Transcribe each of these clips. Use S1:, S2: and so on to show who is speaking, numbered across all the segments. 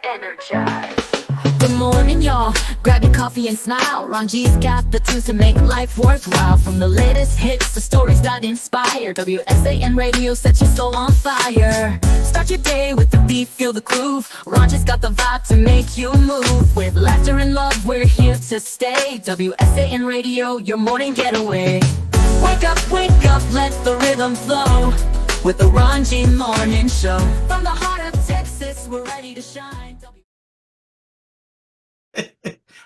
S1: Energize. Good morning, y'all. Grab your coffee and smile. Ron G's got the tunes to make life worthwhile. From the latest hits to stories that inspire, WSAN Radio sets your soul on fire. Start your day with the beat, feel the groove. Ron G's got the vibe to make you move. With laughter and love, we're here to stay. WSAN Radio, your morning getaway. Wake up, let the rhythm flow. With the Ron G Morning Show. From the heart of Texas, we're ready to shine.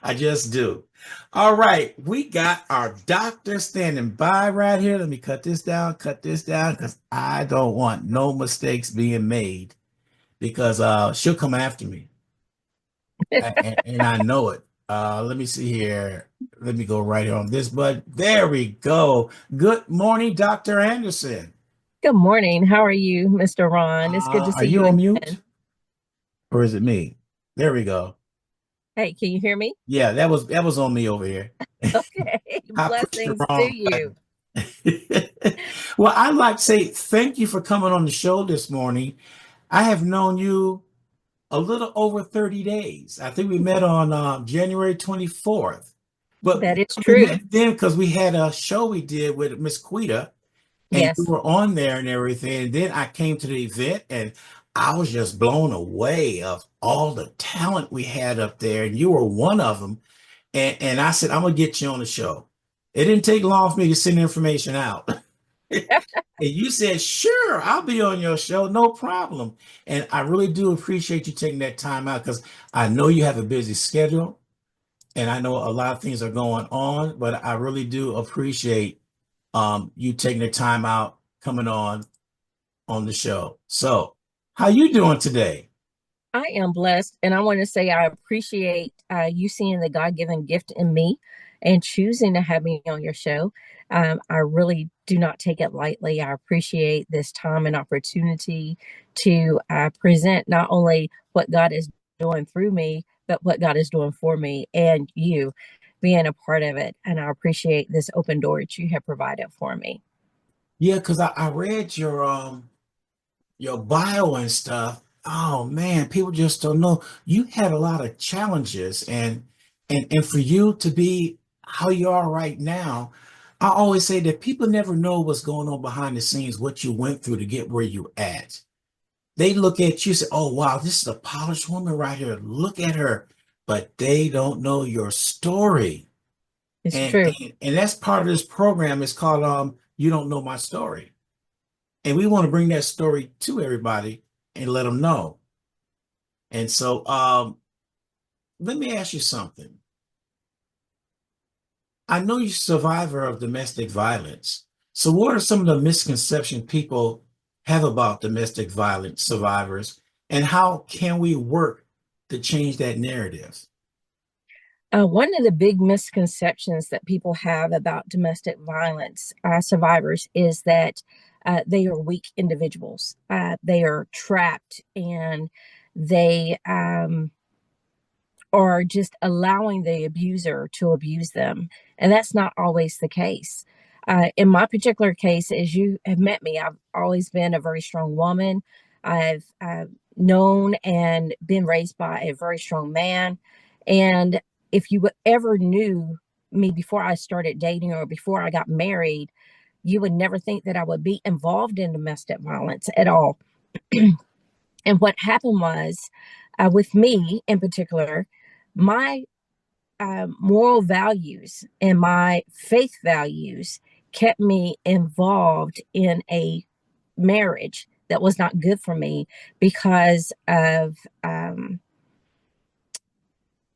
S2: I just do. All right, we got our doctor standing by right here. Let me cut this down, because I don't want no mistakes being made, because she'll come after me. and I know it. Let me see here. Let me go right here on this button. There we go. Good morning, Dr. Anderson.
S3: Good morning. How are you, Mr. Ron? It's good to see you.
S2: Are you on mute? Or is it me? There we go.
S3: Hey, can you hear me?
S2: Yeah, that was on me over here.
S3: Okay. Blessings to you.
S2: Well, I'd like to say thank you for coming on the show this morning. I have known you a little over 30 days. I think we met on January 24th. But
S3: that is true.
S2: We met then because we had a show we did with Miss Quita, and
S3: yes,
S2: you were on there and everything. And then I came to the event, and I was just blown away of all the talent we had up there, and you were one of them. And I said, I'm gonna get you on the show. It didn't take long for me to send information out. And you said, sure, I'll be on your show, no problem. And I really do appreciate you taking that time out, because I know you have a busy schedule, and I know a lot of things are going on, but I really do appreciate you taking the time out, coming on the show. So how you doing today?
S3: I am blessed, and I want to say I appreciate you seeing the God-given gift in me and choosing to have me on your show. I really do not take it lightly. I appreciate this time and opportunity to present not only what God is doing through me, but what God is doing for me and you being a part of it. And I appreciate this open door that you have provided for me.
S2: Yeah, because I read your bio and stuff. Oh man, people just don't know. You had a lot of challenges, and for you to be how you are right now, I always say that people never know what's going on behind the scenes, what you went through to get where you're at. They look at you and say, oh wow, this is a polished woman right here. Look at her. But they don't know your story.
S3: It's true.
S2: And that's part of this program. It's called You Don't Know My Story. And we want to bring that story to everybody and let them know. And so let me ask you something. I know you're a survivor of domestic violence. So what are some of the misconceptions people have about domestic violence survivors, and how can we work to change that narrative?
S3: One of the big misconceptions that people have about domestic violence survivors is that they are weak individuals. They are trapped, and they are just allowing the abuser to abuse them. And that's not always the case. In my particular case, as you have met me, I've always been a very strong woman. I've known and been raised by a very strong man. And if you ever knew me before I started dating or before I got married, you would never think that I would be involved in domestic violence at all. And what happened was, with me in particular, my moral values and my faith values kept me involved in a marriage that was not good for me because of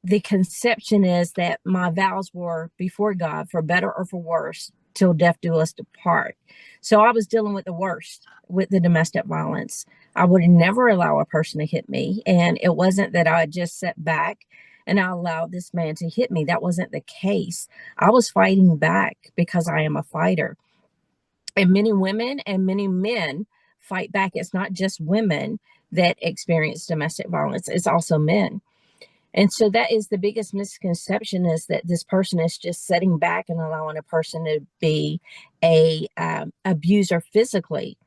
S3: the conception is that my vows were before God, for better or for worse, till death do us depart. So I was dealing with the worst with the domestic violence. I would never allow a person to hit me. And it wasn't that I just sat back and I allowed this man to hit me. That wasn't the case. I was fighting back because I am a fighter. And many women and many men fight back. It's not just women that experience domestic violence. It's also men. And so that is the biggest misconception, is that this person is just sitting back and allowing a person to be a abuser physically.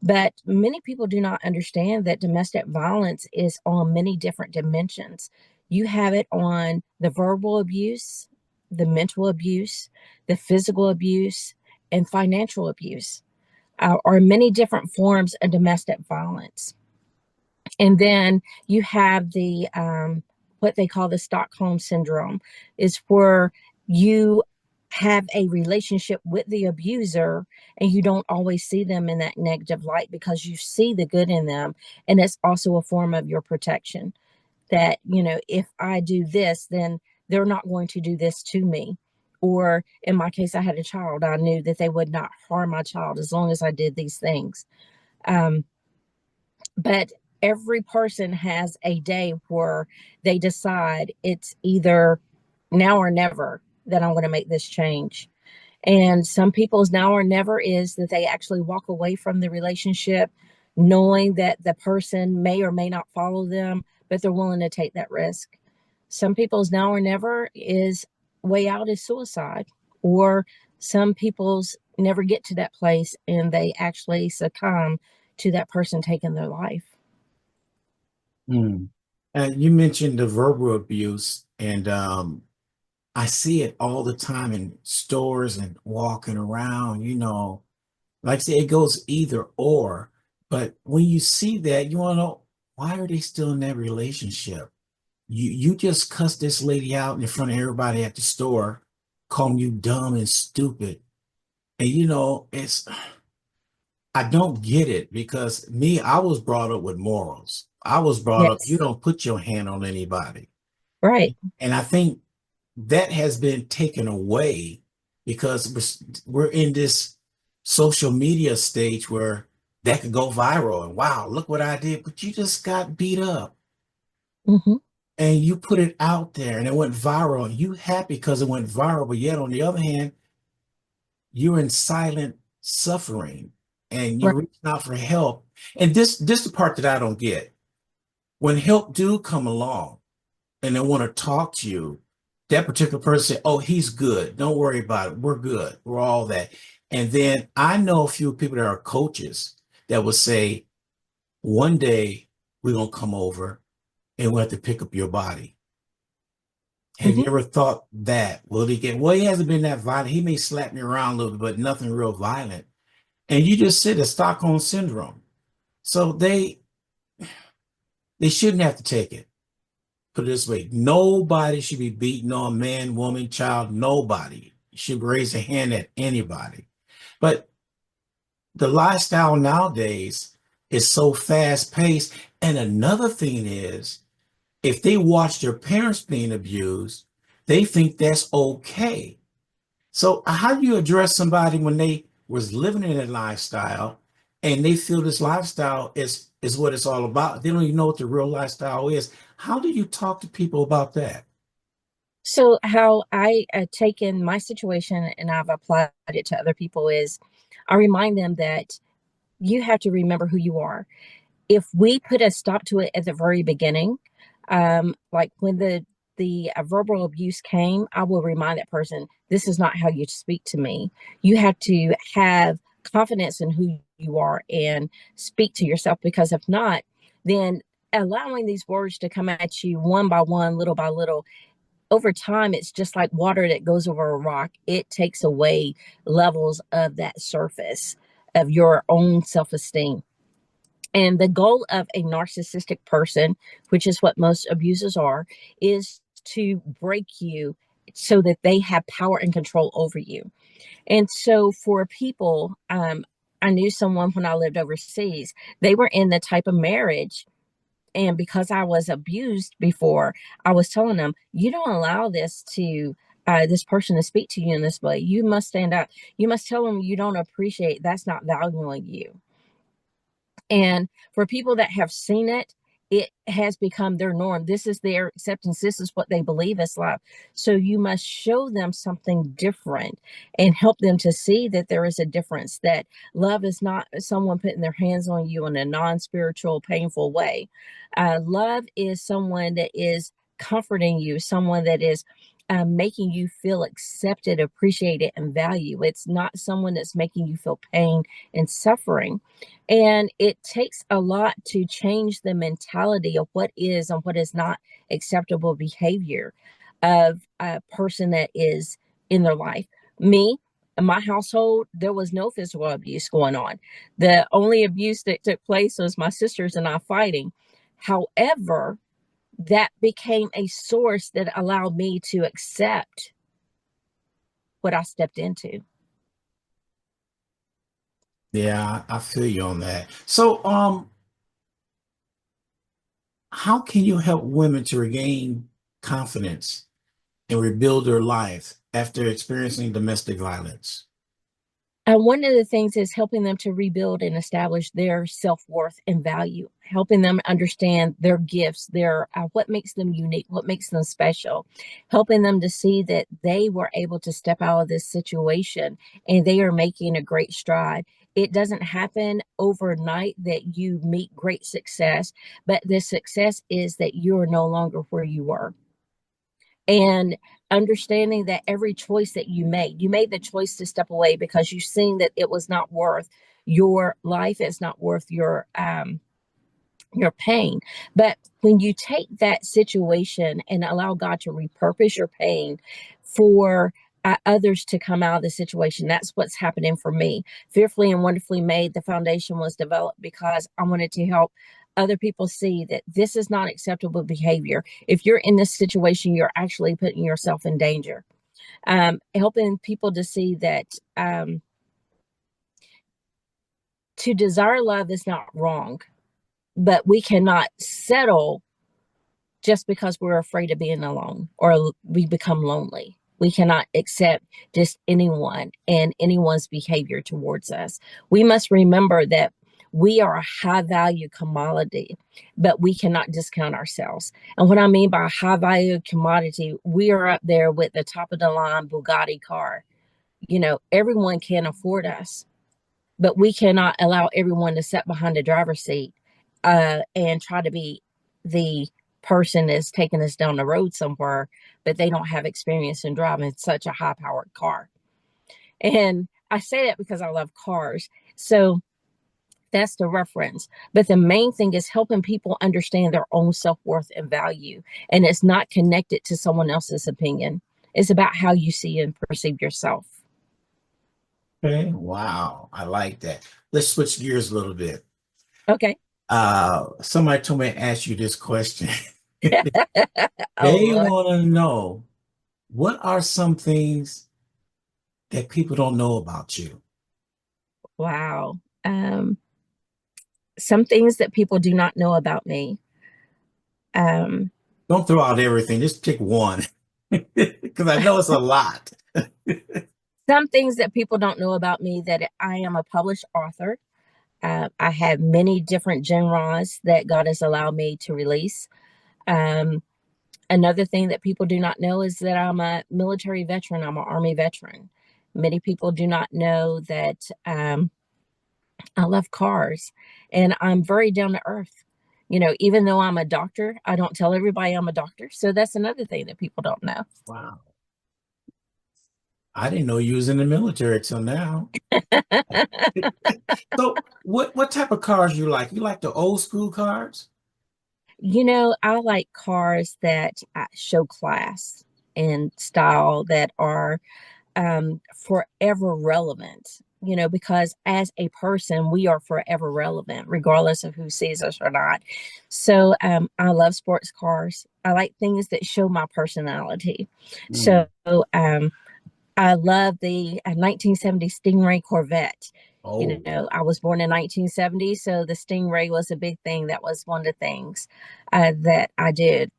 S3: But many people do not understand that domestic violence is on many different dimensions. You have it on the verbal abuse, the mental abuse, the physical abuse, and financial abuse, are many different forms of domestic violence. And then you have the what they call the Stockholm syndrome, is where you have a relationship with the abuser and you don't always see them in that negative light because you see the good in them. And it's also a form of your protection that, if I do this, then they're not going to do this to me. Or in my case, I had a child. I knew that they would not harm my child as long as I did these things. Um, but every person has a day where they decide it's either now or never that I'm going to make this change. And some people's now or never is that they actually walk away from the relationship knowing that the person may or may not follow them, but they're willing to take that risk. Some people's now or never is way out is suicide, or some people's never get to that place and they actually succumb to that person taking their life.
S2: Mm. And you mentioned the verbal abuse, and I see it all the time in stores and walking around, like I say, it goes either or. But when you see that, you want to know, why are they still in that relationship? You just cussed this lady out in front of everybody at the store, calling you dumb and stupid. And I don't get it, because I was brought up with morals. I was brought up, you
S3: Yes.
S2: don't put your hand on anybody.
S3: Right.
S2: And I think that has been taken away because we're in this social media stage where that could go viral, and wow, look what I did. But you just got beat up
S3: Hmm.
S2: and you put it out there and it went viral, and you happy because it went viral. But yet on the other hand, you're in silent suffering and you're
S3: Right.
S2: reaching out for help. And this is the part that I don't get. When help do come along and they want to talk to you, that particular person say, "Oh, he's good. Don't worry about it. We're good. We're all that." And then I know a few people that are coaches that will say, "One day we're gonna come over and we'll have to pick up your body." Have you
S3: Hmm.
S2: ever thought that? Will he get? Well, he hasn't been that violent. He may slap me around a little bit, but nothing real violent. And you just said the Stockholm syndrome. So they shouldn't have to take it. Put it this way, nobody should be beaten on, man, woman, child. Nobody should raise a hand at anybody. But the lifestyle nowadays is so fast paced. And another thing is, if they watch their parents being abused, they think that's okay. So how do you address somebody when they was living in a lifestyle and they feel this lifestyle is what it's all about? They don't even know what the real lifestyle is. How do you talk to people about that?
S3: So, how I taken my situation and I've applied it to other people is I remind them that you have to remember who you are. If we put a stop to it at the very beginning, like when the verbal abuse came, I will remind that person, this is not how you speak to me. You have to have confidence in who you are and speak to yourself, because if not, then allowing these words to come at you one by one, little by little, over time, it's just like water that goes over a rock. It takes away levels of that surface of your own self esteem. And the goal of a narcissistic person, which is what most abusers are, is to break you so that they have power and control over you. And so for people, I knew someone when I lived overseas, they were in the type of marriage. And because I was abused before, I was telling them, you don't allow this person to speak to you in this way. You must stand up. You must tell them you don't appreciate, that's not valuing you. And for people that have seen it, it has become their norm. This is their acceptance. This is what they believe is love. So you must show them something different and help them to see that there is a difference, that love is not someone putting their hands on you in a non spiritual, painful way. Love is someone that is comforting you, someone that is making you feel accepted, appreciated, and valued. It's not someone that's making you feel pain and suffering. And it takes a lot to change the mentality of what is and what is not acceptable behavior of a person that is in their life. Me, in my household, there was no physical abuse going on. The only abuse that took place was my sisters and I fighting. However, that became a source that allowed me to accept what I stepped into.
S2: Yeah, I feel you on that. So, how can you help women to regain confidence and rebuild their life after experiencing domestic violence?
S3: And one of the things is helping them to rebuild and establish their self-worth and value, helping them understand their gifts, their what makes them unique, what makes them special, helping them to see that they were able to step out of this situation and they are making a great stride. It doesn't happen overnight that you meet great success, but the success is that you are no longer where you were. And understanding that every choice that you made the choice to step away because you've seen that it was not worth your life, it's not worth your pain. But when you take that situation and allow God to repurpose your pain for others to come out of the situation, that's what's happening for me. Fearfully and Wonderfully Made, the foundation was developed because I wanted to help other people see that this is not acceptable behavior. If you're in this situation, you're actually putting yourself in danger. Helping people to see that to desire love is not wrong, but we cannot settle just because we're afraid of being alone or we become lonely. We cannot accept just anyone and anyone's behavior towards us. We must remember that we are a high value commodity, but we cannot discount ourselves. And what I mean by high value commodity, we are up there with the top of the line Bugatti car. You know, everyone can afford us, but we cannot allow everyone to sit behind the driver's seat and try to be the person that's taking us down the road somewhere, but they don't have experience in driving such a high powered car. And I say that because I love cars. So that's the reference. But the main thing is helping people understand their own self worth and value. And it's not connected to someone else's opinion, it's about how you see and perceive yourself.
S2: Okay. Wow. I like that. Let's switch gears a little bit.
S3: Okay.
S2: Somebody told me to ask you this question.
S3: Oh,
S2: They
S3: Lord.
S2: want to know what are some things that people don't know about you?
S3: Wow. Some things that people do not know about me. Um,
S2: Don't throw out everything, just pick one because I know it's a lot.
S3: some things that people don't know about me that I am a published author. I have many different genres that God has allowed me to release. Um, Another thing that people do not know is that I'm a military veteran. I'm an Army veteran. Many people do not know that I love cars and I'm very down to earth. You know, even though I'm a doctor, I don't tell everybody I'm a doctor. So that's another thing that people don't know.
S2: Wow. I didn't know you was in the military till now. So what type of cars you like? You like the old school cars?
S3: You know, I like cars that show class and style that are forever relevant, you know, because as a person, we are forever relevant, regardless of who sees us or not. So I love sports cars. I like things that show my personality.
S2: Mm.
S3: So I love the 1970 Stingray Corvette. You
S2: Oh,
S3: know, I was born in 1970, so the Stingray was a big thing. That was one of the things that I did.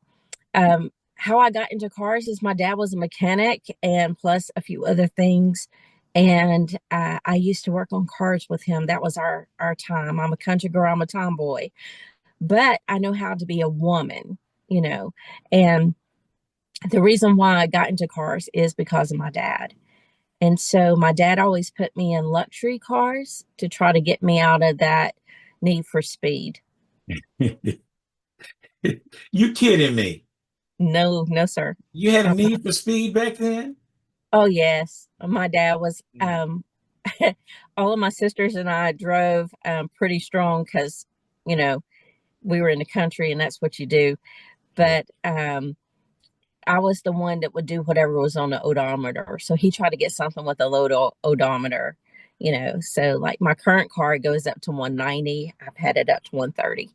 S3: How I got into cars is my dad was a mechanic and plus a few other things. And I used to work on cars with him. That was our time. I'm a country girl, I'm a tomboy, but I know how to be a woman, you know. And the reason why I got into cars is because of my dad. And so my dad always put me in luxury cars to try to get me out of that need for speed.
S2: you kidding me?
S3: No, no, sir.
S2: You had a
S3: Uh,
S2: need for speed back then?
S3: oh yes, my dad was.
S2: Mm.
S3: All of my sisters and I drove pretty strong because, you know, we were in the country and that's what you do.
S2: Yeah.
S3: But I was the one that would do whatever was on the odometer. So he tried to get something with a low odometer, you know. So like my current car goes up to 190. I've had it up to 130.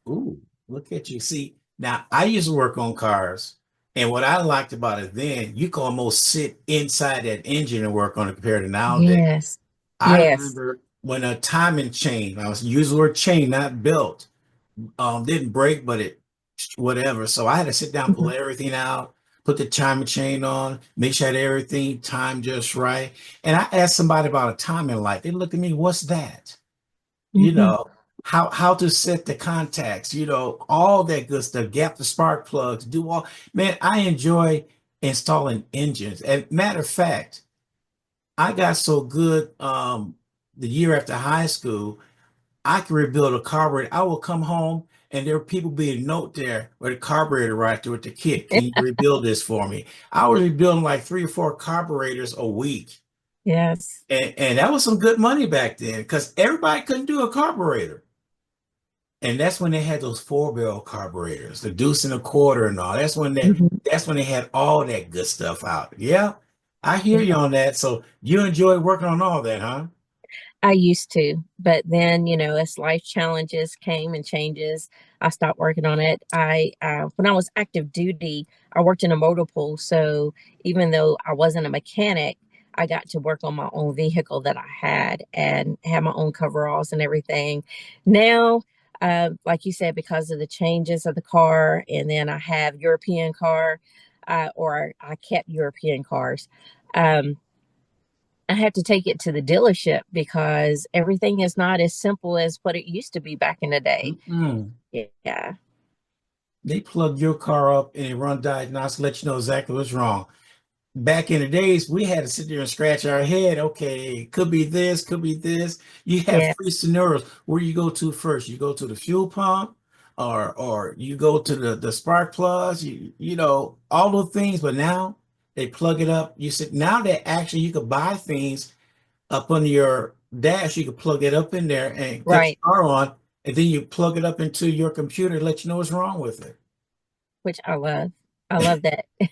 S2: Ooh, look at you. See, now I used to work on cars, and what I liked about it then, you could almost sit inside that engine and work on it compared to nowadays.
S3: Yes.
S2: I
S3: Yes.
S2: remember when a timing chain, I was using the word chain, not belt, didn't break, but it whatever. So I had to sit down, pull
S3: Mhm.
S2: everything out, put the timing chain on, make sure that everything timed just right. And I asked somebody about a timing light. They looked at me, what's that? You
S3: Mhm.
S2: know, how to set the contacts, all that good stuff, gap the spark plugs, do all, man, I enjoy installing engines. And matter of fact, I got so good the year after high school, I could rebuild a carburetor. I will come home and there were people being note there with a carburetor right there with the kit. Can you rebuild this for me? I was rebuilding like 3 or 4 carburetors a week.
S3: Yes.
S2: And that was some good money back then because everybody couldn't do a carburetor. And that's when they had those 4 barrel carburetors, the deuce and a quarter and all.
S3: Mhm.
S2: That's when they had all that good stuff out. Yeah, I hear you
S3: Yeah.
S2: on that. So you enjoy working on all that, huh?
S3: I used to, but then, you know, as life challenges came and changes, I stopped working on it. When I was active duty, I worked in a motor pool. So even though I wasn't a mechanic, I got to work on my own vehicle that I had and had my own coveralls and everything. Now, like you said, because of the changes of the car, and then I have European car, or I kept European cars. Um, I have to take it to the dealership because everything is not as simple as what it used to be back in the day.
S2: Mm-mm.
S3: Yeah.
S2: They plug your car up and they run diagnostics, let you know exactly what's wrong. Back in the days, we had to sit there and scratch our head. Okay, could be this, could be this. You have
S3: Yeah.
S2: three scenarios. Where you go to first? You go to the fuel pump, or you go to the spark plugs. All those things. But now they plug it up. You said now that actually you could buy things up on your dash. You could plug it up in there and cut
S3: Right.
S2: your car on, and then you plug it up into your computer to let you know what's wrong with it.
S3: Which I love. I love that. I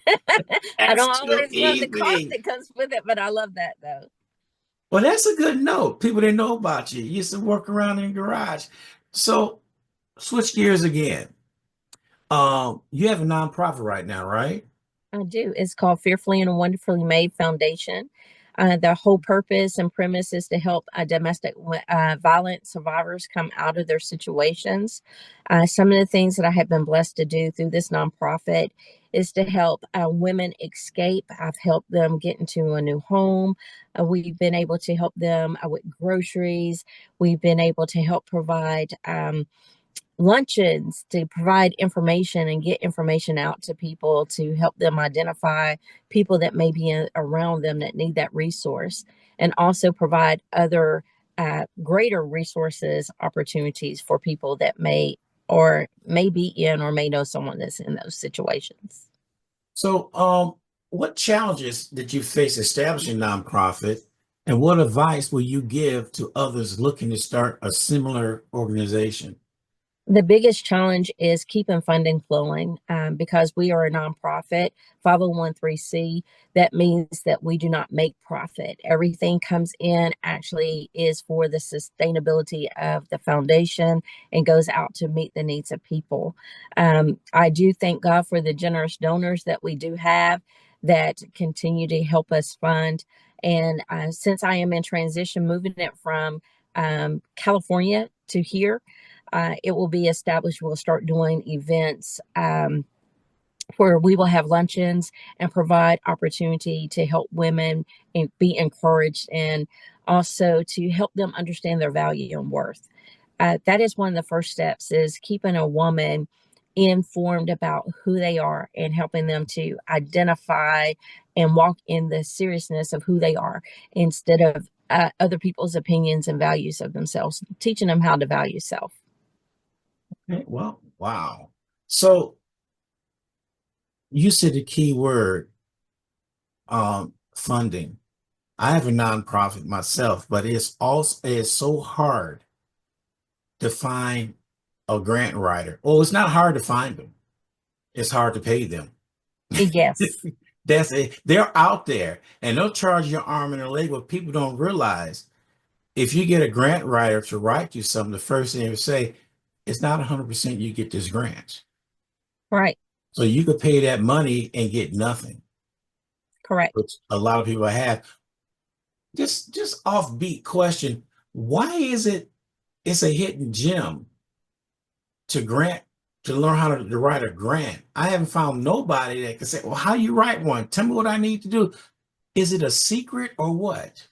S2: That's
S3: don't
S2: too
S3: always love the cost
S2: easy.
S3: that comes with it, but I love that though.
S2: Well, that's a good note. People didn't know about you. You used to work around in the garage. So switch gears again. You have a nonprofit right now, right?
S3: I do. It's called Fearfully and Wonderfully Made Foundation. The whole purpose and premise is to help domestic violence survivors come out of their situations. Some of the things that I have been blessed to do through this nonprofit is to help women escape. I've helped them get into a new home. We've been able to help them with groceries. We've been able to help provide luncheons to provide information and get information out to people to help them identify people that may be around them that need that resource, and also provide other greater resources opportunities for people that may be in or may know someone that's in those situations.
S2: So, what challenges did you face establishing a nonprofit, and what advice will you give to others looking to start a similar organization?
S3: The biggest challenge is keeping funding flowing, because we are a nonprofit, 501(c). That means that we do not make profit. Everything comes in actually is for the sustainability of the foundation and goes out to meet the needs of people. I do thank God for the generous donors that we do have that continue to help us fund. And since I am in transition, moving it from California to here, it will be established. We'll start doing events where we will have luncheons and provide opportunity to help women and be encouraged, and also to help them understand their value and worth. That is one of the first steps, is keeping a woman informed about who they are and helping them to identify and walk in the seriousness of who they are, instead of other people's opinions and values of themselves, teaching them how to value self.
S2: Okay, well, wow. So you said the key word, funding. I have a nonprofit myself, but it's so hard to find a grant writer. Oh, it's not hard to find them. It's hard to pay them.
S3: Yes.
S2: That's it. They're out there and they'll charge your arm and a leg. What people don't realize, if you get a grant writer to write you something, the first thing they say, it's not 100% you get this grant.
S3: Right.
S2: So you could pay that money and get nothing,
S3: Correct.
S2: which a lot of people have. Just offbeat question. Why is it's a hidden gem to grant to learn how to write a grant? I haven't found nobody that can say, well, how you write one? Tell me what I need to do. Is it a secret or what?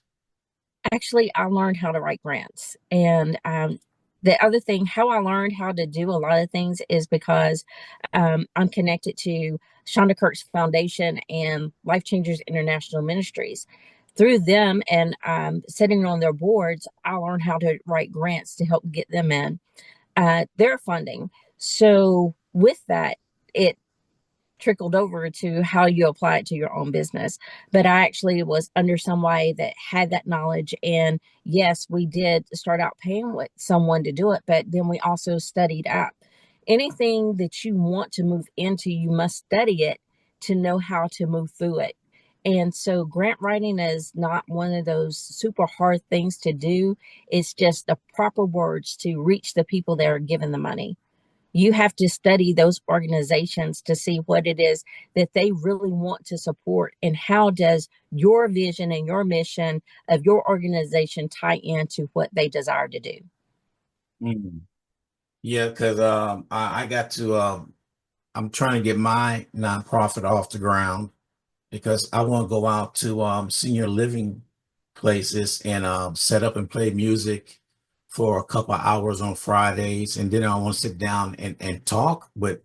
S3: Actually, I learned how to write grants. And the other thing, how I learned how to do a lot of things is because I'm connected to Shonda Kirk's Foundation and Life Changers International Ministries. Through them and sitting on their boards, I learned how to write grants to help get them in their funding. So with that, it trickled over to how you apply it to your own business. But I actually was under somebody that had that knowledge. And yes, we did start out paying with someone to do it, but then we also studied up. Anything that you want to move into, you must study it to know how to move through it. And so grant writing is not one of those super hard things to do. It's just the proper words to reach the people that are given the money. You have to study those organizations to see what it is that they really want to support and how does your vision and your mission of your organization tie into what they desire to do.
S2: Mm. Yeah, because I got to I'm trying to get my nonprofit off the ground because I want to go out to senior living places and set up and play music for a couple of hours on Fridays. And then I want to sit down and talk with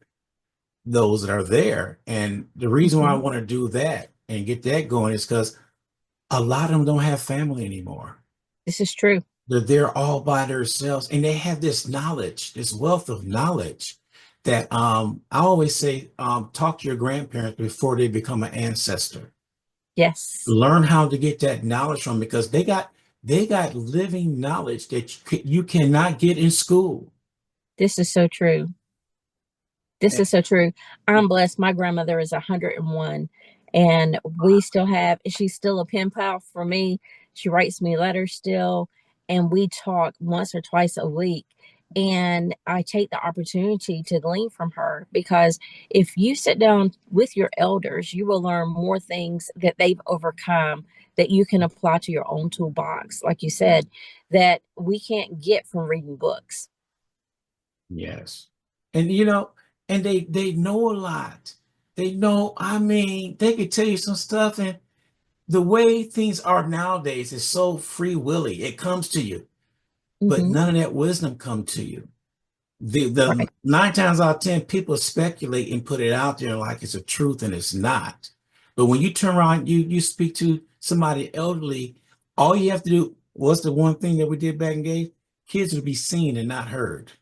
S2: those that are there. And the reason why I
S3: Mhm.
S2: want to do that and get that going is because a lot of them don't have family anymore.
S3: This is true.
S2: They're all by themselves and they have this knowledge, this wealth of knowledge that I always say, talk to your grandparents before they become an ancestor.
S3: Yes,
S2: Learn how to get that knowledge from because they got living knowledge that you cannot get in school.
S3: this is so true. This
S2: And-
S3: is so true. I'm blessed. My grandmother is 101 and we still have, she's still a pen pal for me. She writes me letters still, and we talk once or twice a week. And I take the opportunity to glean from her because if you sit down with your elders, you will learn more things that they've overcome that you can apply to your own toolbox, like you said, that we can't get from reading books.
S2: Yes. And and they know a lot. They know, I mean, they could tell you some stuff and the way things are nowadays is so free willy. It comes to you, but
S3: Hmm.
S2: none of that wisdom come to you. The
S3: Right.
S2: 9 times out of 10 people speculate and put it out there like it's a truth and it's not. But when you turn around, you speak to somebody elderly, all you have to do, what's the one thing that we did back in the day? Kids would be seen and not heard.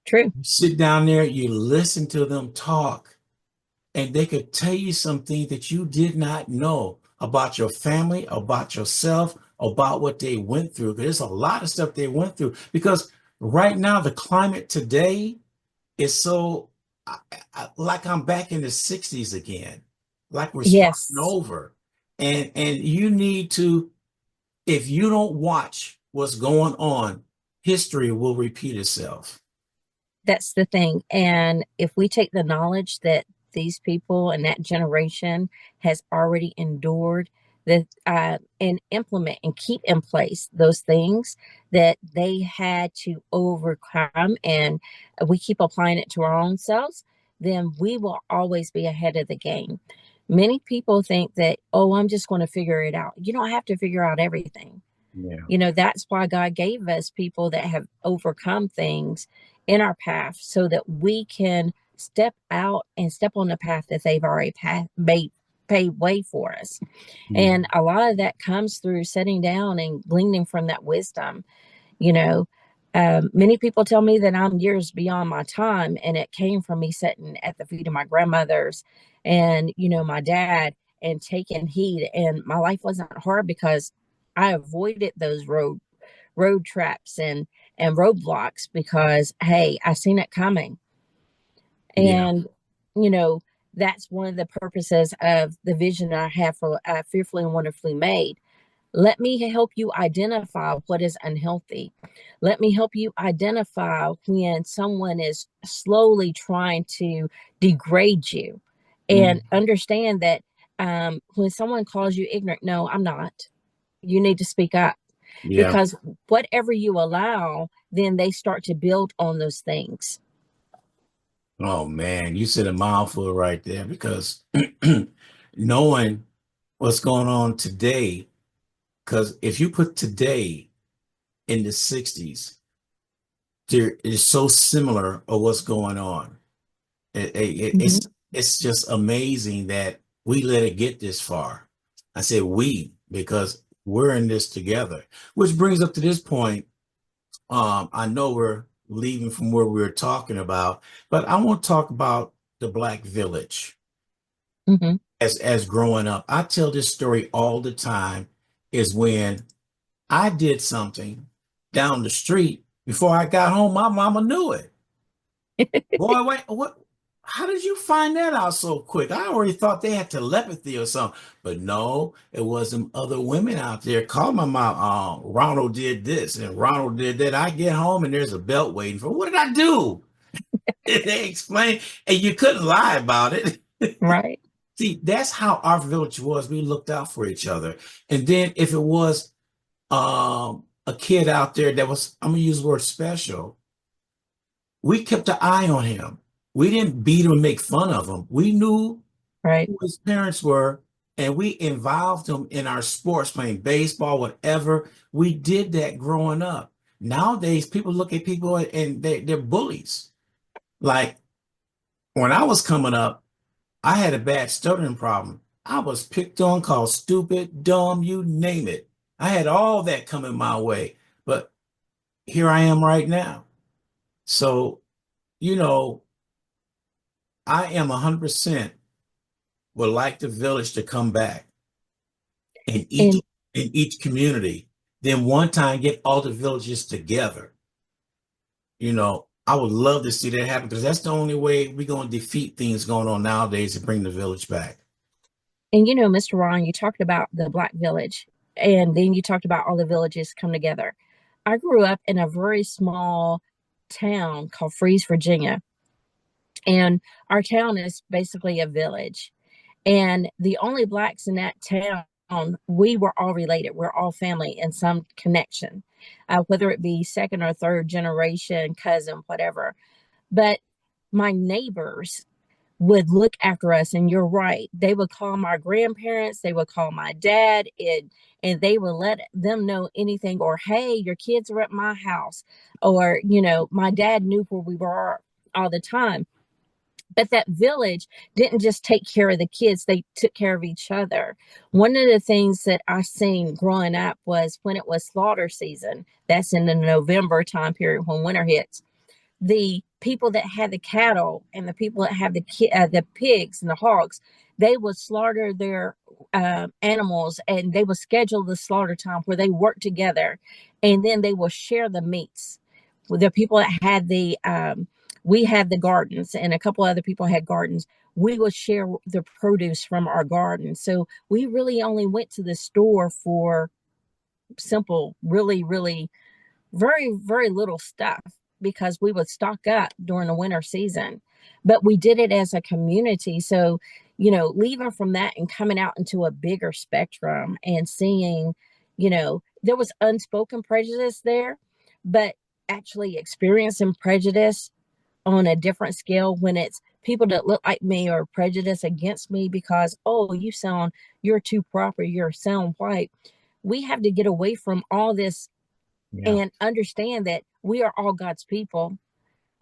S3: True.
S2: You sit down there, you listen to them talk, and they could tell you something that you did not know about your family, about yourself, about what they went through. Because there's a lot of stuff they went through. Because right now, the climate today is so like I'm back in the 60s again, like we're starting
S3: Yes.
S2: over. And you need to, if you don't watch what's going on, history will repeat itself.
S3: That's the thing. And if we take the knowledge that these people and that generation has already endured, that and implement and keep in place those things that they had to overcome, and we keep applying it to our own selves, then we will always be ahead of the game. Many people think that, oh, I'm just going to figure it out. You don't have to figure out everything.
S2: Yeah.
S3: That's why God gave us people that have overcome things in our path so that we can step out and step on the path that they've already made paved way for us. And
S2: Mhm.
S3: a lot of that comes through sitting down and gleaning from that wisdom. You know, Many people tell me that I'm years beyond my time, and it came from me sitting at the feet of my grandmothers and, my dad, and taking heed. And my life wasn't hard because I avoided those road traps and roadblocks because, hey, I seen it coming.
S2: Yeah.
S3: And, you know, that's one of the purposes of the vision I have for Fearfully and Wonderfully Made. Let me help you identify what is unhealthy. Let me help you identify when someone is slowly trying to degrade you, and
S2: Mm,
S3: understand that when someone calls you ignorant, no, I'm not. You need to speak up,
S2: yeah.
S3: because whatever you allow, then they start to build on those things.
S2: Oh man, you said a mouthful right there because knowing what's going on today, because if you put today in the 60s, there is so similar of what's going on.
S3: Mhm.
S2: It's just amazing that we let it get this far. I say we because we're in this together, which brings up to this point. I know we're leaving from where we were talking about, but I want to talk about the Black Village
S3: Mhm.
S2: as growing up. I tell this story all the time. Is when I did something down the street before I got home, my mama knew it. Boy, wait, what? How did you find that out so quick? I already thought they had telepathy or something, but no, it was some other women out there calling my mom. Ronald did this and Ronald did that. I get home and there's a belt waiting for. What did I do? They explained, and you couldn't lie about it.
S3: Right.
S2: See, that's how our village was. We looked out for each other, and then if it was a kid out there that was, I'm gonna use the word special, we kept an eye on him. We didn't beat him and make fun of him. We knew
S3: Right.
S2: who his parents were, and we involved him in our sports, playing baseball, whatever. We did that growing up. Nowadays, people look at people and they're bullies. Like when I was coming up, I had a bad stuttering problem. I was picked on, called stupid, dumb, you name it. I had all that coming my way. But here I am right now. So, you know, I am 100% would like the village to come back in each
S3: And
S2: in each community. Then one time get all the villages together. I would love to see that happen because that's the only way we're going to defeat things going on nowadays and bring the village back.
S3: Mr. Ryan, you talked about the Black Village, and then you talked about all the villages come together. I grew up in a very small town called Freeze, Virginia, and our town is basically a village. And the only blacks in that town, we were all related. We're all family in some connection, whether it be second or third generation, cousin, whatever. But my neighbors would look after us, and you're right, they would call my grandparents, they would call my dad, and they would let them know anything, or hey, your kids are at my house, or my dad knew where we were all the time. But that village didn't just take care of the kids, they took care of each other. One of the things that I seen growing up was when it was slaughter season, that's in the November time period when winter hits, the people that had the cattle and the people that had the pigs and the hogs, they would slaughter their animals, and they would schedule the slaughter time where they work together, and then they will share the meats with the people that had we had the gardens, and a couple other people had gardens. We would share the produce from our garden, so we really only went to the store for simple, really, really very, very little stuff, because we would stock up during the winter season. But we did it as a community. So, leaving from that and coming out into a bigger spectrum and seeing, there was unspoken prejudice there, but actually experiencing prejudice on a different scale when it's people that look like me or prejudice against me because, oh, you're too proper, you're sound white. We have to get away from all this
S2: Yeah.
S3: and understand that we are all God's people.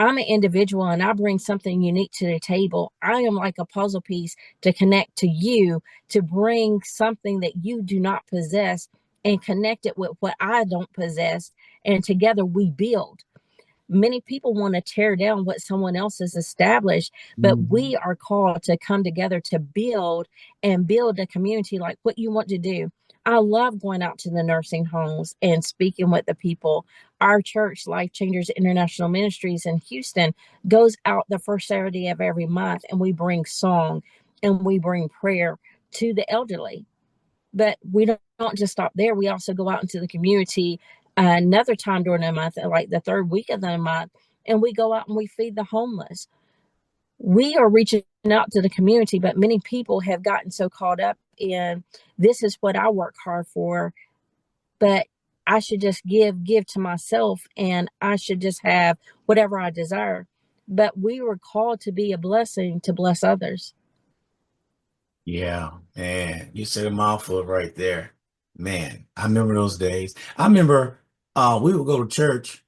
S3: I'm an individual and I bring something unique to the table. I am like a puzzle piece to connect to you, to bring something that you do not possess and connect it with what I don't possess. And together we build. Many people want to tear down what someone else has established, but
S2: Mhm.
S3: we are called to come together to build and build a community like what you want to do. I love going out to the nursing homes and speaking with the people. Our church, Life Changers International Ministries in Houston, goes out the first Saturday of every month, and we bring song and we bring prayer to the elderly. But we don't just stop there. We also go out into the community another time during the month, like the third week of the month, and we go out and we feed the homeless. We are reaching out to the community, but many people have gotten so caught up in this is what I work hard for, but I should just give to myself, and I should just have whatever I desire. But we were called to be a blessing to bless others.
S2: Yeah, man, you said a mouthful right there. Man, I remember those days. I remember we would go to church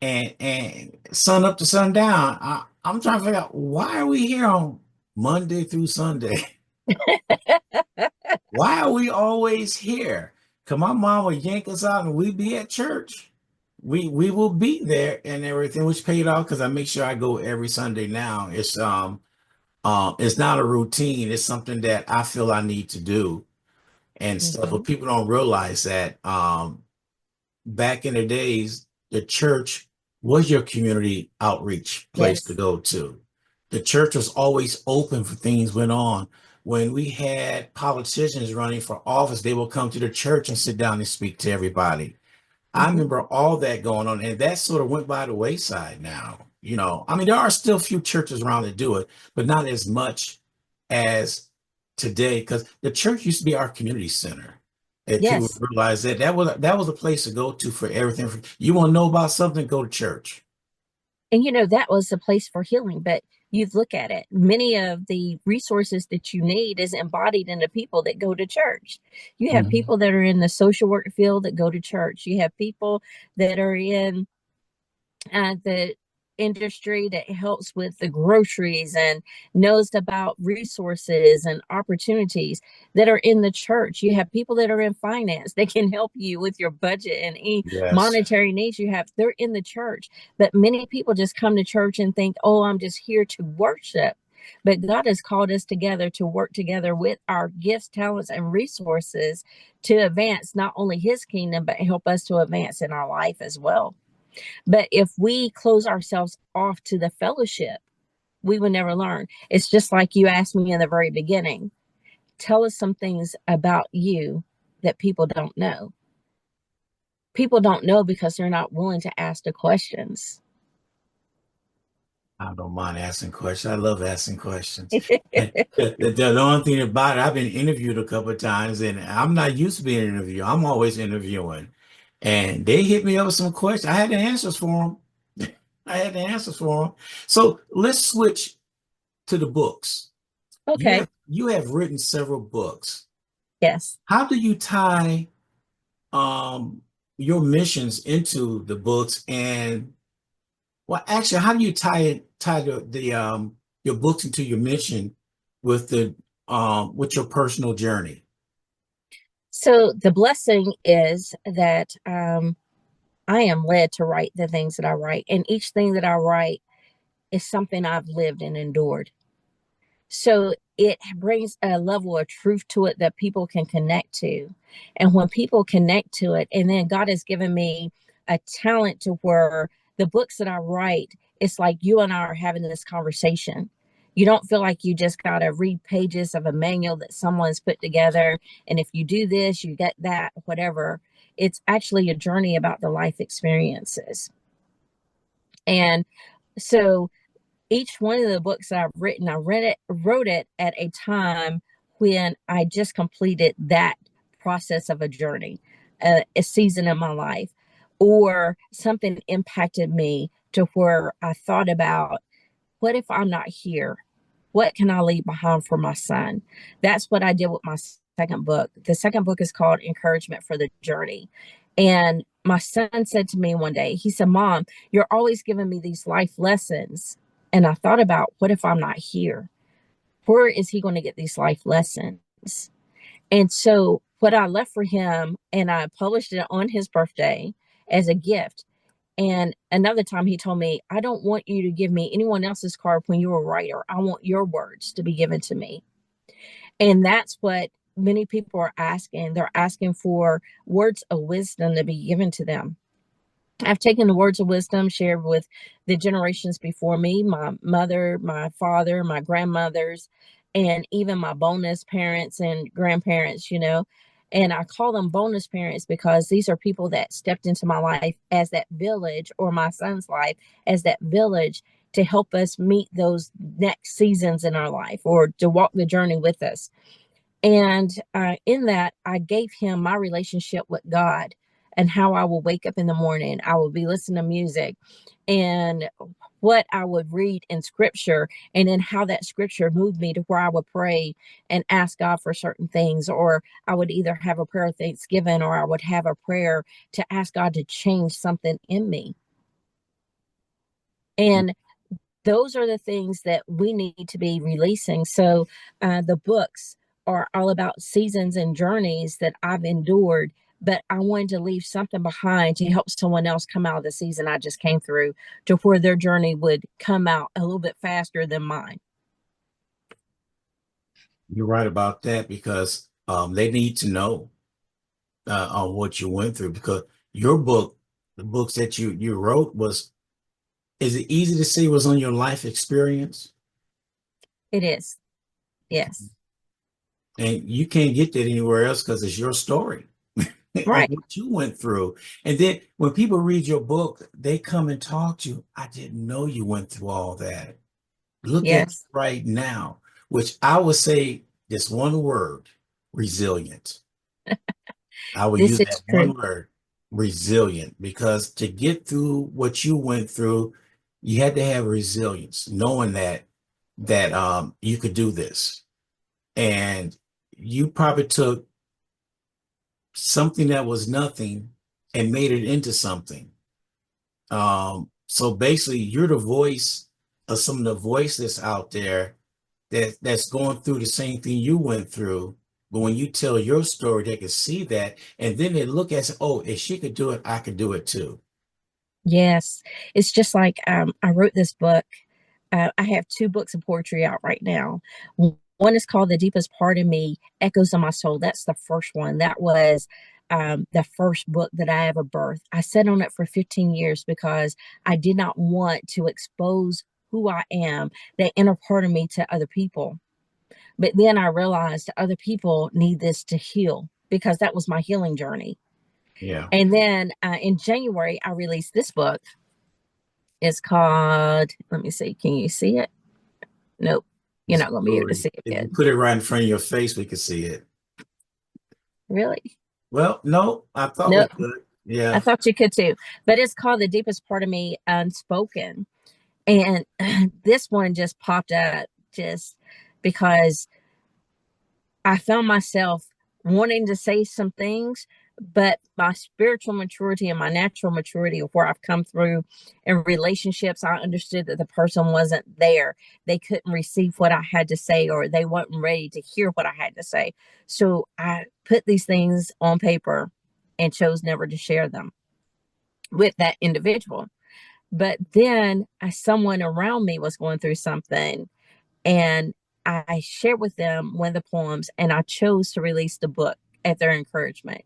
S2: and sun up to sundown. I'm trying to figure out why are we here on Monday through Sunday? Why are we always here? Cause my mom would yank us out and we'd be at church. We will be there and everything, which paid off because I make sure I go every Sunday now. It's not a routine, it's something that I feel I need to do and stuff.
S3: Mhm.
S2: But people don't realize that back in the days, the church was your community outreach place to
S3: Yes.
S2: go to. The church was always open for things went on. When we had politicians running for office, they would come to the church and sit down and speak to everybody. I
S3: Mhm.
S2: remember all that going on, and that sort of went by the wayside now. I mean, there are still a few churches around that do it, but not as much as today, because the church used to be our community center. And people
S3: Yes.
S2: realize that was a place to go to for everything. You want to know about something, go to church.
S3: And that was a place for healing. But you look at it, many of the resources that you need is embodied in the people that go to church. You have
S2: Mhm.
S3: people that are in the social work field that go to church. You have people that are in the industry that helps with the groceries and knows about resources and opportunities that are in the church. You have people that are in finance that can help you with your budget and any
S2: Yes.
S3: monetary needs you have. They're in the church. But many people just come to church and think, oh, I'm just here to worship. But God has called us together to work together with our gifts, talents, and resources to advance not only His kingdom, but help us to advance in our life as well. But if we close ourselves off to the fellowship, we would never learn. It's just like you asked me in the very beginning, tell us some things about you that people don't know. People don't know because they're not willing to ask the questions.
S2: I don't mind asking questions. I love asking questions. And the only thing about it, I've been interviewed a couple of times, and I'm not used to being interviewed. I'm always interviewing, and they hit me up with some questions. I had the answers for them. I had the answers for them. So let's switch to the books. You
S3: Okay.
S2: have you have written several books.
S3: Yes.
S2: How do you tie um your missions into the books? And well, actually, how do you tie the your books into your mission with your personal journey?
S3: So the blessing is that I am led to write the things that I write, and each thing that I write is something I've lived and endured. So it brings a level of truth to it that people can connect to. And when people connect to it, and then God has given me a talent to where the books that I write, it's like you and I are having this conversation. You don't feel like you just got to read pages of a manual that someone's put together. And if you do this, you get that, whatever. It's actually a journey about the life experiences. And so each one of the books that I've written, wrote it at a time when I just completed that process of a journey, a season in my life, or something impacted me to where I thought about, what if I'm not here? What can I leave behind for my son? That's what I did with my second book. The second book is called Encouragement for the Journey. And my son said to me one day, he said, Mom, you're always giving me these life lessons. And I thought about, what if I'm not here? Where is he going to get these life lessons? And so what I left for him, and I published it on his birthday as a gift. And another time he told me, I don't want you to give me anyone else's card when you're a writer. I want your words to be given to me. And that's what many people are asking. They're asking for words of wisdom to be given to them. I've taken the words of wisdom shared with the generations before me, my mother, my father, my grandmothers, and even my bonus parents and grandparents, And I call them bonus parents because these are people that stepped into my life as that village, or my son's life as that village, to help us meet those next seasons in our life, or to walk the journey with us. And in that, I gave him my relationship with God, and how I will wake up in the morning. I will be listening to music, and what I would read in scripture, and then how that scripture moved me to where I would pray and ask God for certain things. Or I would either have a prayer of thanksgiving, or I would have a prayer to ask God to change something in me. And those are the things that we need to be releasing. So the books are all about seasons and journeys that I've endured, but I wanted to leave something behind to help someone else come out of the season I just came through, to where their journey would come out a little bit faster than mine.
S2: You're right about that, because they need to know on what you went through, because your book, the books that you wrote, is it easy to see was on your life experience?
S3: It is. Yes.
S2: And you can't get that anywhere else, because it's your story on
S3: Right.
S2: what you went through. And then when people read your book, they come and talk to you. I didn't know you went through all that. Look at you
S3: Yes.
S2: right now, which I would say this one word: resilient. I would
S3: This
S2: use
S3: is
S2: that
S3: true.
S2: one word, resilient, because to get through what you went through, you had to have resilience, knowing that you could do this. And you probably took something that was nothing and made it into something. So basically, you're the voice of some of the voices out there that's going through the same thing you went through. But when you tell your story, they can see that, and then they look at it, oh, if she could do it, I could do it too.
S3: Yes. It's just like I wrote this book. I have two books of poetry out right now. One is called The Deepest Part of Me, Echoes of My Soul. That's the first one. That was the first book that I ever birthed. I sat on it for 15 years because I did not want to expose who I am, that inner part of me, to other people. But then I realized other people need this to heal, because that was my healing journey.
S2: Yeah.
S3: And then in January, I released this book. It's called, let me see, can you see it? Nope. You're
S2: It's
S3: not going to be able to
S2: blurry.
S3: see it
S2: If you
S3: good.
S2: put it right in front of your face, we could see it.
S3: Really?
S2: Well, no, I thought we
S3: Nope.
S2: could.
S3: I
S2: Yeah.
S3: thought you could too. But it's called The Deepest Part of Me Unspoken. And this one just popped up just because I found myself wanting to say some things, but my spiritual maturity and my natural maturity of where I've come through in relationships, I understood that the person wasn't there. They couldn't receive what I had to say, or they weren't ready to hear what I had to say. So I put these things on paper and chose never to share them with that individual. But then someone around me was going through something, and I shared with them one of the poems, and I chose to release the book at their encouragement.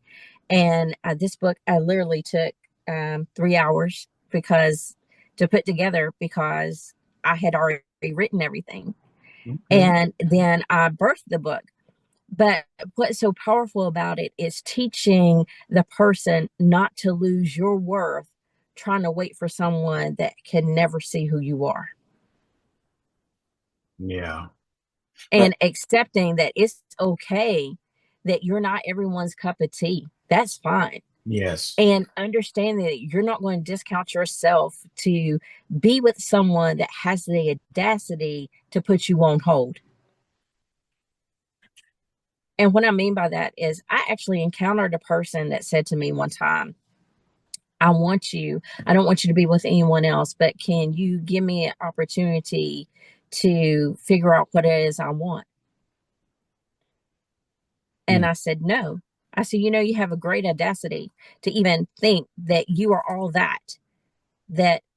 S3: And this book, I literally took 3 hours because to put together, because I had already written everything.
S2: Okay.
S3: And then I birthed the book. But what's so powerful about it is teaching the person not to lose your worth trying to wait for someone that can never see who you are,
S2: Yeah. But
S3: and accepting that it's okay that you're not everyone's cup of tea. That's fine.
S2: yes.
S3: And understanding that you're not going to discount yourself to be with someone that has the audacity to put you on hold. And what I mean by that is, I actually encountered a person that said to me one time, I don't want you to be with anyone else, but can you give me an opportunity to figure out what it is I want? And
S2: Mm.
S3: I said, no. I said, you have a great audacity to even think that you are all that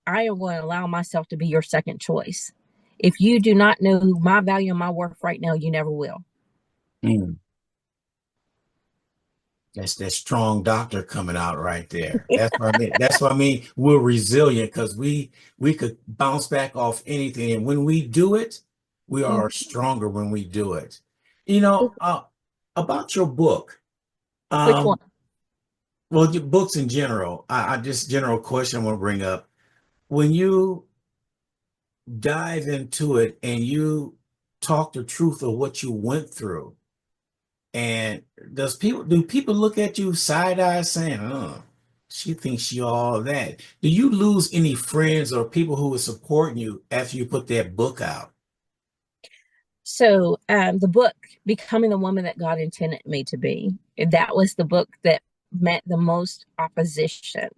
S3: I am going to allow myself to be your second choice. If you do not know my value and my worth right now, you never will.
S2: Mm. That's that strong doctor coming out right there. That's what I mean. That's what I mean. We're resilient because we could bounce back off anything. And when we do it, we are
S3: Mhm.
S2: stronger when we do it. About your book.
S3: Which one?
S2: Um, well, your books in general, I just general question I want to bring up. When you dive into it and you talk the truth of what you went through, and do people look at you side eye saying, "Oh, she thinks she all that"? Do you lose any friends or people who were supporting you after you put that book out?
S3: So, the book, Becoming the Woman That God Intended Me to Be, that was the book that met the most opposition.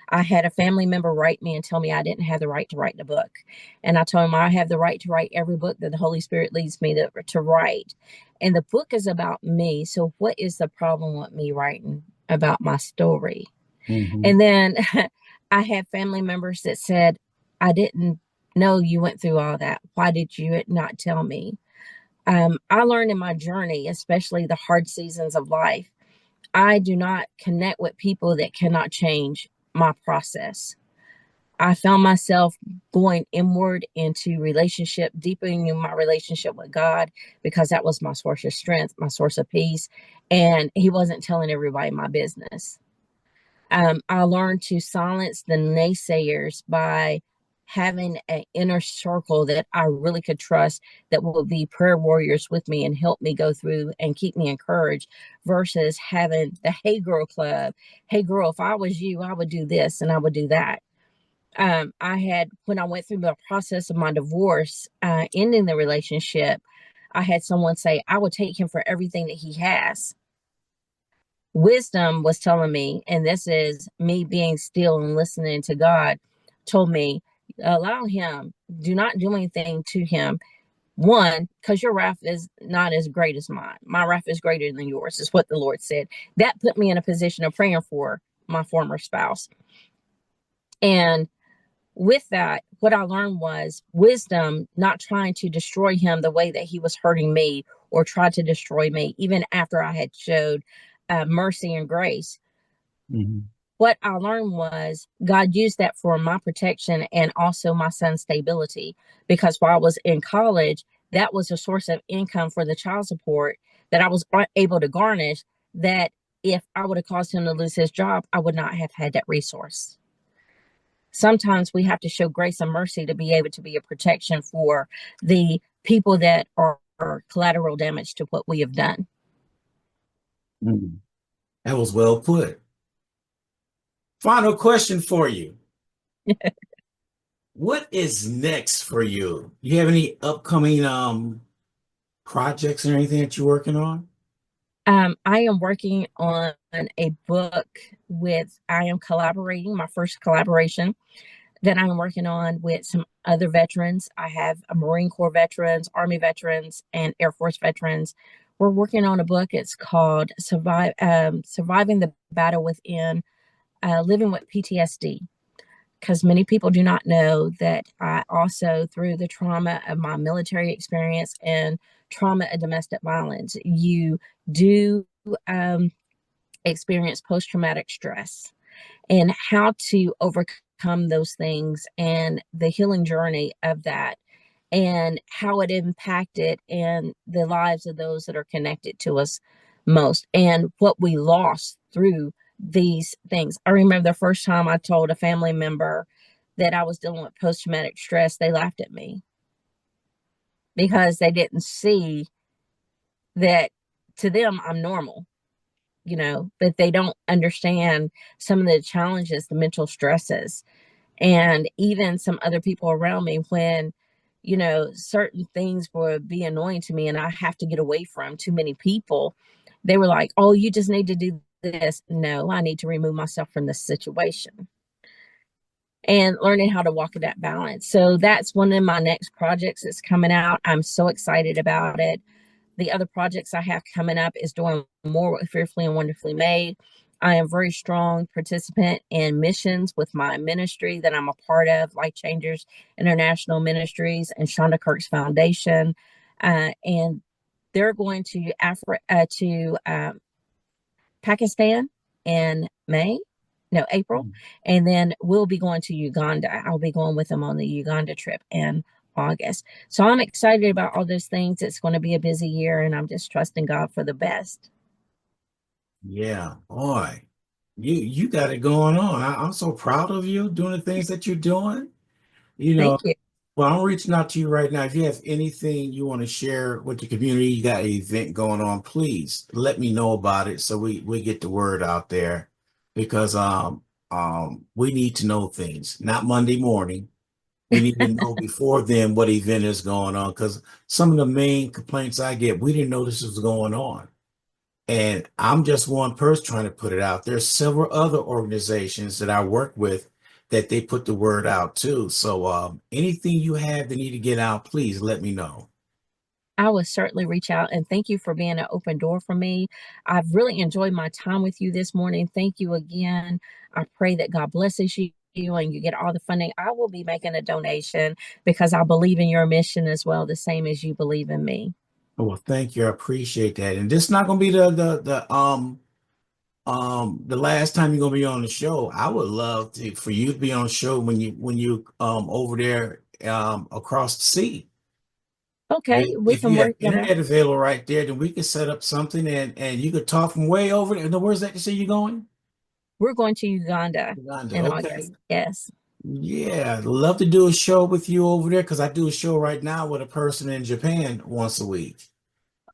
S3: I had a family member write me and tell me I didn't have the right to write the book. And I told him I have the right to write every book that the Holy Spirit leads me to write. And the book is about me. So, what is the problem with me writing about my story?
S2: Hmm.
S3: And then I had family members that said, I didn't know you went through all that. Why did you not tell me? I learned in my journey, especially the hard seasons of life, I do not connect with people that cannot change my process. I found myself going inward into relationship, deepening my relationship with God, because that was my source of strength, my source of peace. And He wasn't telling everybody my business. I learned to silence the naysayers by having an inner circle that I really could trust, that will be prayer warriors with me and help me go through and keep me encouraged, versus having the Hey Girl Club. Hey girl, if I was you, I would do this and I would do that. When I went through the process of my divorce, ending the relationship, I had someone say, I would take him for everything that he has. Wisdom was telling me, and this is me being still and listening to God, told me, allow him, do not do anything to him. One, because your wrath is not as great as mine. My wrath is greater than yours, is what the Lord said. That put me in a position of praying for my former spouse. And with that, what I learned was wisdom, not trying to destroy him the way that he was hurting me or tried to destroy me, even after I had showed mercy and grace.
S2: Hmm.
S3: What I learned was God used that for my protection and also my son's stability. Because while I was in college, that was a source of income for the child support that I was able to garnish. That if I would have caused him to lose his job, I would not have had that resource. Sometimes we have to show grace and mercy to be able to be a protection for the people that are collateral damage to what we have done.
S2: Mm. That was well put. Final question for you. What is next for you? You have any upcoming projects or anything that you're working on?
S3: I am working on a book I am collaborating, my first collaboration that I'm working on with some other veterans. I have a Marine Corps veterans, Army veterans, and Air Force veterans. We're working on a book. It's called Surviving the Battle Within, Living with PTSD. Because many people do not know that I also, through the trauma of my military experience and trauma of domestic violence, you do experience post traumatic stress, and how to overcome those things and the healing journey of that, and how it impacted in the lives of those that are connected to us most, and what we lost through these things. I remember the first time I told a family member that I was dealing with post traumatic stress, they laughed at me because they didn't see that to them I'm normal, but they don't understand some of the challenges, the mental stresses, and even some other people around me when, certain things would be annoying to me and I have to get away from too many people. They were like, oh, you just need to do this. No, I need to remove myself from this situation, and learning how to walk in that balance. So that's one of my next projects that's coming out. I'm so excited about it. the other projects I have coming up is doing more with Fearfully and Wonderfully Made. I am a very strong participant in missions with my ministry that I'm a part of, Life Changers International Ministries and Shonda Kirk's Foundation. And they're going to Pakistan in April, and then we'll be going to Uganda. I'll be going with them on the Uganda trip in August. So I'm excited about all those things. It's going to be a busy year, and I'm just trusting God for the best.
S2: Yeah, boy, you got it going on. I'm so proud of you doing the things that you're doing. You
S3: Thank
S2: know,
S3: you.
S2: well, I'm reaching out to you right now. If you have anything you want to share with the community, you got an event going on, please let me know about it so we get the word out there because we need to know things, not Monday morning. We need to know before then what event is going on because some of the main complaints I get, we didn't know this was going on. And I'm just one person trying to put it out. There's several other organizations that I work with that they put the word out too. So anything you have that need to get out, please let me know.
S3: I will certainly reach out, and thank you for being an open door for me. I've really enjoyed my time with you this morning. Thank you again. I pray that God blesses you and you get all the funding. I will be making a donation because I believe in your mission as well, the same as you believe in me.
S2: Well, thank you. I appreciate that. And this is not gonna be the last time you're gonna be on the show. I would love to for you to be on the show when you over there across the sea.
S3: Okay, we
S2: If
S3: can
S2: you have
S3: work that out.
S2: internet available right there, then we can set up something and you could talk from way over there. Where's that you say you're going?
S3: We're going to Uganda
S2: Uganda.
S3: in
S2: Okay.
S3: August. Yes.
S2: Yeah, I'd love to do a show with you over there because I do a show right now with a person in Japan once a week.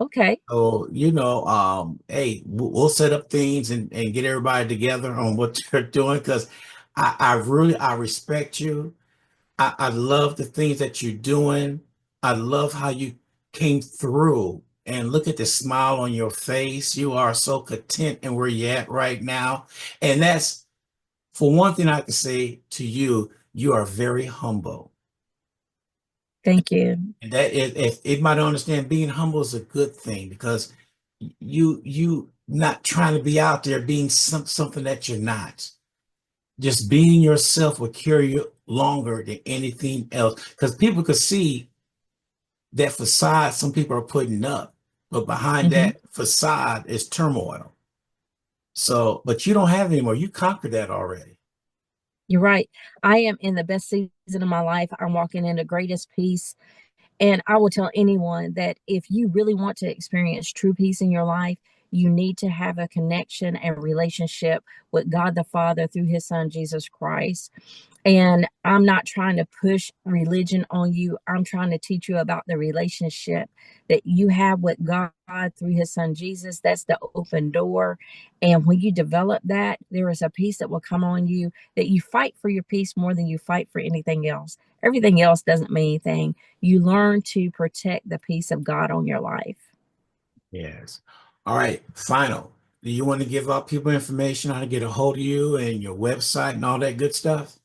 S3: Okay.
S2: So, hey, we'll set up things and get everybody together on what they're doing because I respect you. I love the things that you're doing. I love how you came through and look at the smile on your face. You are so content in where you're at right now. And that's for one thing I can say to you, you are very humble.
S3: Thank you.
S2: And that if it might understand being humble is a good thing because you not trying to be out there being something that you're not. Just being yourself will carry you longer than anything else. Because people could see that facade some people are putting up, but behind
S3: Hmm.
S2: that facade is turmoil. So, but you don't have anymore. You conquered that already.
S3: You're right. I am in the best season of my life. I'm walking in the greatest peace. And I will tell anyone that if you really want to experience true peace in your life, you need to have a connection and relationship with God the Father through his son, Jesus Christ. And I'm not trying to push religion on you. I'm trying to teach you about the relationship that you have with God through his son Jesus. That's the open door. And when you develop that, there is a peace that will come on you that you fight for your peace more than you fight for anything else. Everything else doesn't mean anything. You learn to protect the peace of God on your life.
S2: Yes. All right. Final. Do you want to give out people information how to get a hold of you and your website and all that good stuff?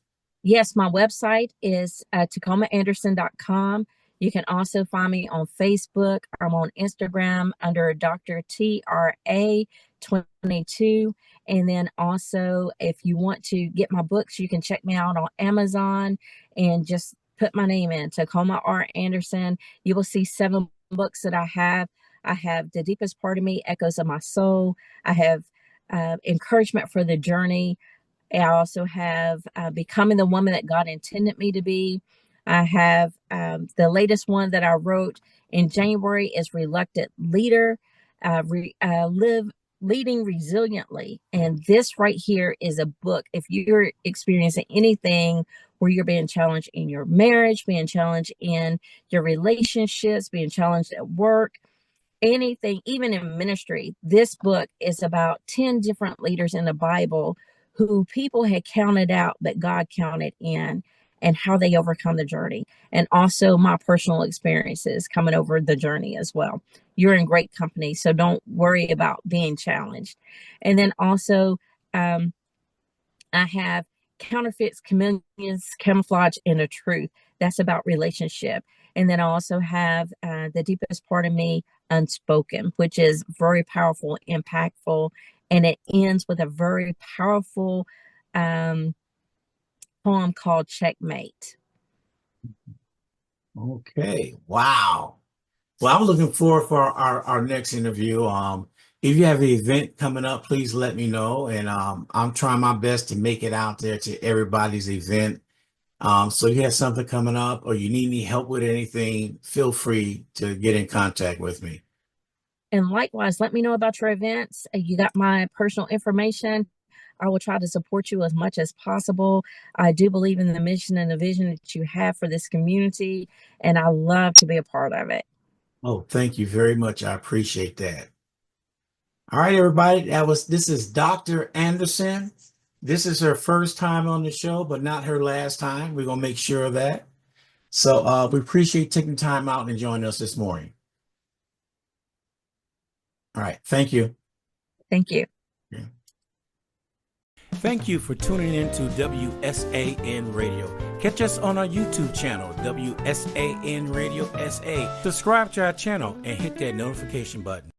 S3: Yes, my website is TacomaAnderson.com. You can also find me on Facebook. I'm on Instagram under Dr. TRA22. And then also, if you want to get my books, you can check me out on Amazon and just put my name in Tacoma R. Anderson. You will see 7 books that I have. I have The Deepest Part of Me, Echoes of My Soul. I have Encouragement for the Journey. I also have Becoming the Woman That God Intended Me to Be. I have the latest one that I wrote in January is Reluctant Leader, Live Leading Resiliently. And this right here is a book. If you're experiencing anything where you're being challenged in your marriage, being challenged in your relationships, being challenged at work, anything, even in ministry, this book is about 10 different leaders in the Bible who people had counted out, but God counted in, and how they overcome the journey. And also my personal experiences coming over the journey as well. You're in great company, so don't worry about being challenged. And then also, um, I have Counterfeits, Chameleons, Camouflage, and the Truth. That's about relationship. And then I also have The Deepest Part of Me, Unspoken, which is very powerful, impactful, and it ends with a very powerful um, poem called Checkmate.
S2: Okay. Wow. Well, I'm looking forward for our next interview. If you have an event coming up, please let me know. And I'm trying my best to make it out there to everybody's event. So if you have something coming up or you need any help with anything, feel free to get in contact with me.
S3: And likewise, let me know about your events. You got my personal information. I will try to support you as much as possible. I do believe in the mission and the vision that you have for this community, and I love to be a part of it.
S2: Oh, thank you very much. I appreciate that. All right, everybody. This is Dr. Anderson. This is her first time on the show, but not her last time. We're gonna make sure of that. So we appreciate taking time out and joining us this morning. All right, thank you.
S3: Thank you.
S2: Yeah. Thank you for tuning in to WSAN Radio. Catch us on our YouTube channel, WSAN Radio SA. Subscribe to our channel and hit that notification button.